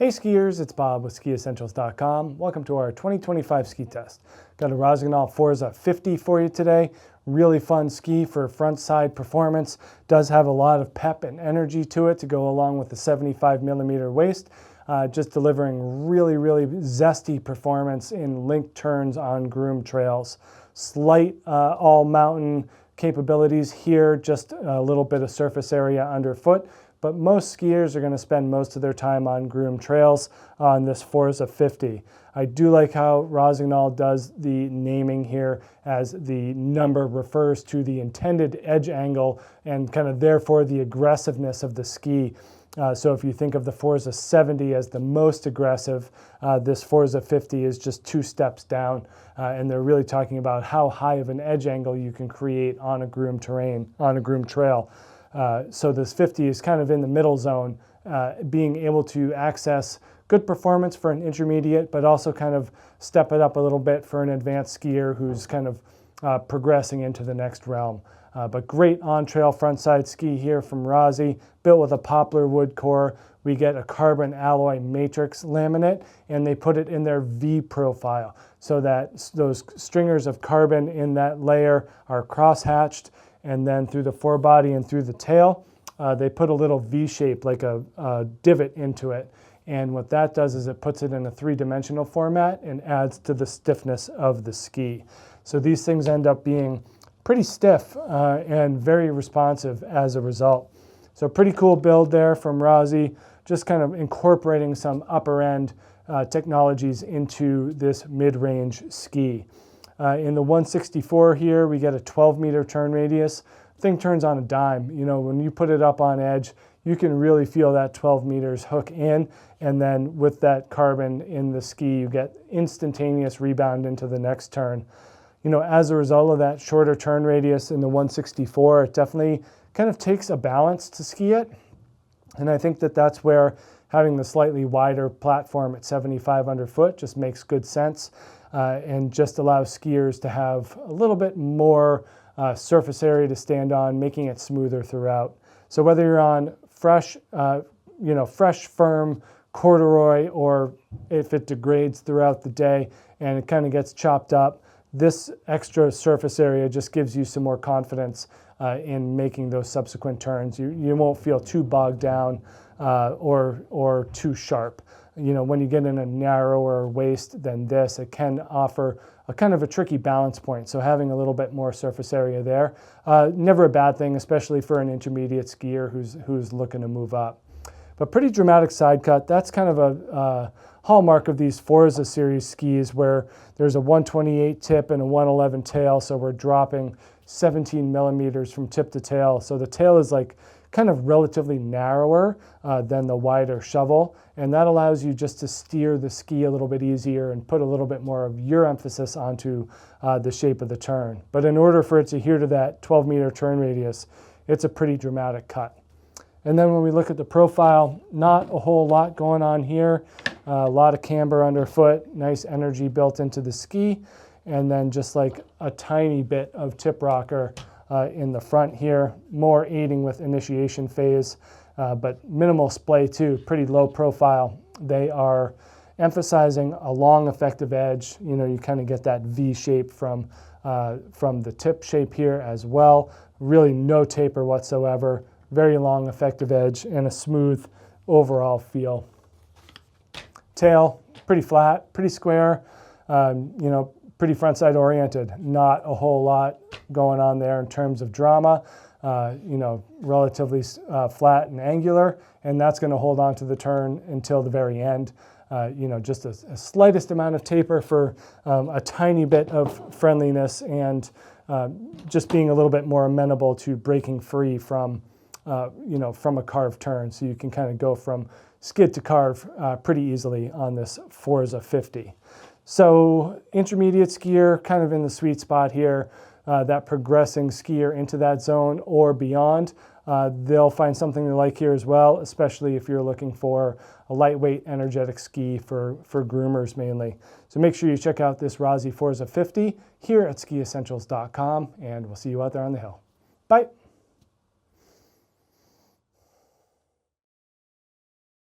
Hey skiers, it's Bob with SkiEssentials.com. Welcome to our 2025 ski test. Got a Rossignol Forza 50 for you today. Really fun ski for front side performance. Does have a lot of pep and energy to it to go along with the 75mm waist. Just delivering really zesty performance in linked turns on groomed trails. Slight all mountain capabilities here, just a little bit of surface area underfoot. But most skiers are going to spend most of their time on groomed trails on this Forza 50. I do like how Rossignol does the naming here, as the number refers to the intended edge angle and kind of therefore the aggressiveness of the ski. So if you think of the Forza 70 as the most aggressive, this Forza 50 is just 2 steps down. And they're really talking about how high of an edge angle you can create on a groomed terrain, on a groomed trail. So this 50 is kind of in the middle zone, being able to access good performance for an intermediate, but also kind of step it up a little bit for an advanced skier who's kind of progressing into the next realm. But great on-trail frontside ski here from Rossi, built with a poplar wood core. We get a carbon alloy matrix laminate, and they put it in their V profile so that those stringers of carbon in that layer are cross-hatched. And then through the forebody and through the tail, they put a little V shape, like a divot into it. And what that does is it puts it in a 3-dimensional format and adds to the stiffness of the ski. So these things end up being pretty stiff and very responsive as a result. So pretty cool build there from Rossi, just kind of incorporating some upper end technologies into this mid-range ski. In the 164 here, we get a 12-meter turn radius. Thing turns on a dime. You know, when you put it up on edge, you can really feel that 12 meters hook in, and then with that carbon in the ski, you get instantaneous rebound into the next turn. You know, as a result of that shorter turn radius in the 164, it definitely kind of takes a balance to ski it. And I think that that's where having the slightly wider platform at 75 underfoot just makes good sense. And just allows skiers to have a little bit more surface area to stand on, making it smoother throughout. So whether you're on fresh, fresh, firm corduroy, or if it degrades throughout the day and it kind of gets chopped up, this extra surface area just gives you some more confidence in making those subsequent turns. You won't feel too bogged down or too sharp. You know, when you get in a narrower waist than this, it can offer a kind of a tricky balance point. So having a little bit more surface area there, never a bad thing, especially for an intermediate skier who's looking to move up. But pretty dramatic side cut. That's kind of a hallmark of these Forza series skis, where there's a 128 tip and a 111 tail. So we're dropping 17 millimeters from tip to tail. So the tail is like kind of relatively narrower than the wider shovel, and that allows you just to steer the ski a little bit easier and put a little bit more of your emphasis onto the shape of the turn. But in order for it to adhere to that 12-meter turn radius, it's a pretty dramatic cut. And then when we look at the profile, not a whole lot going on here. A lot of camber underfoot, nice energy built into the ski, and then just like a tiny bit of tip rocker in the front here, more aiding with initiation phase, but minimal splay too, pretty low profile. They are emphasizing a long effective edge. You know, you kind of get that V shape from the tip shape here as well. Really no taper whatsoever, very long effective edge, and a smooth overall feel. Tail, pretty flat, pretty square, pretty frontside oriented. Not a whole lot going on there in terms of drama. Relatively flat and angular, and that's going to hold on to the turn until the very end. Just a slightest amount of taper for a tiny bit of friendliness, and just being a little bit more amenable to breaking free from a carved turn. So you can kind of go from skid to carve pretty easily on this Forza 50. So intermediate skier, kind of in the sweet spot here, that progressing skier into that zone or beyond, they'll find something they like here as well, especially if you're looking for a lightweight, energetic ski for groomers mainly. So make sure you check out this Rossi Forza 50 here at SkiEssentials.com, and we'll see you out there on the hill. Bye.